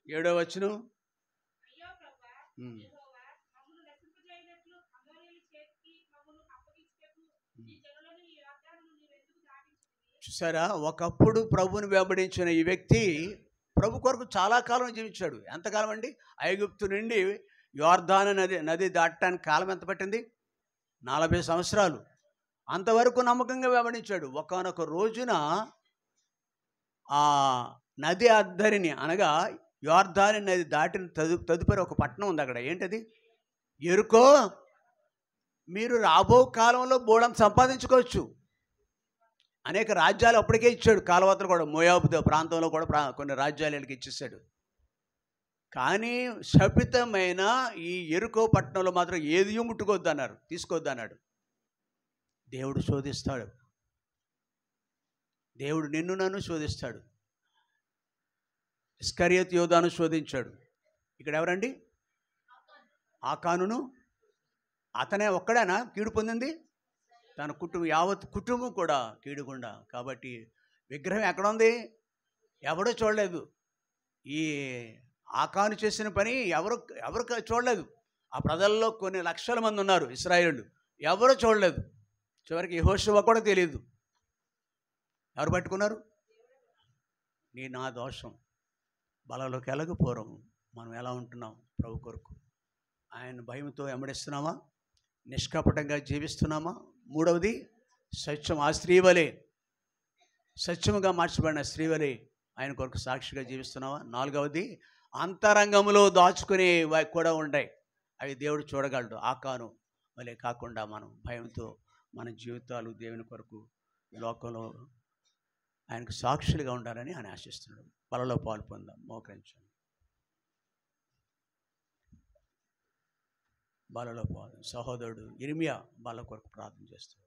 7వ వచనం. ఉమ్, చూసారా, ఒకప్పుడు ప్రభుని వెంబడించిన ఈ వ్యక్తి ప్రభు కొరకు చాలా కాలం జీవించాడు. ఎంతకాలం అండి? ఐగుప్తు నుండి యోర్దాను నది దాటడానికి కాలం ఎంత పట్టింది? 40 సంవత్సరాలు. అంతవరకు నమ్మకంగా వెంబడించాడు. ఒకానొక రోజున ఆ నది అద్దరిని, అనగా యోర్దాను నది దాటిన తదుపరి ఒక పట్టణం ఉంది అక్కడ. ఏంటది? యెరికో. మీరు రాబో కాలంలో బోళం సంపాదించుకోవచ్చు. అనేక రాజ్యాలు అప్పటికే ఇచ్చాడు. కాలవతలు కూడా, మోయాబు ప్రాంతంలో కూడా కొన్ని రాజ్యాలు వీళ్ళకి ఇచ్చేసాడు. కానీ శపితమైన ఈ యెరికో పట్టణంలో మాత్రం ఏది ముట్టుకోవద్దు అన్నారు, తీసుకోవద్దు అన్నాడు. దేవుడు శోధిస్తాడు. దేవుడు నిన్ను నన్ను శోధిస్తాడు. ఇస్కరియోతు యోధాను శోధించాడు. ఇక్కడ ఎవరండి? ఆకానును. అతనే ఒక్కడేనా కీడు పొందింది? తన యావత్ కుటుంబం కూడా కీడుగుండా. కాబట్టి విగ్రహం ఎక్కడ ఉంది? ఎవడో చూడలేదు. ఈ ఆకాను చేసిన పని ఎవరు చూడలేదు. ఆ ప్రజల్లో కొన్ని లక్షల మంది ఉన్నారు ఇశ్రాయేలు, ఎవరు చూడలేదు. చివరికి యెహోషువ కూడా తెలియదు. ఎవరు పట్టుకున్నారు? నా దోషం. బలలోకి ఎలాగపోరం మనం ఎలా ఉంటున్నాం? ప్రభు కొరకు ఆయన భయంతో వెంబడిస్తున్నామా? నిష్కపటంగా జీవిస్తున్నామా? 3వది సత్యం. ఆ స్త్రీవలే, సత్యముగా మార్చబడిన స్త్రీవలే ఆయన కొరకు సాక్షిగా జీవిస్తున్నావా? 4వది అంతరంగంలో దాచుకునే కూడా ఉంటాయి, అవి దేవుడు చూడగలడు. ఆకాను వలే కాకుండా మనం భయంతో మన జీవితాలు దేవుని కొరకు ఈ లోకంలో ఆయనకు సాక్షులుగా ఉండాలని ఆయన ఆశిస్తున్నాడు. బలలో పాలు పొందాం. మోకరించండి. బలలో పాలు. సహోదరుడు ఇర్మియా బల కొరకు ప్రార్థన చేస్తాడు.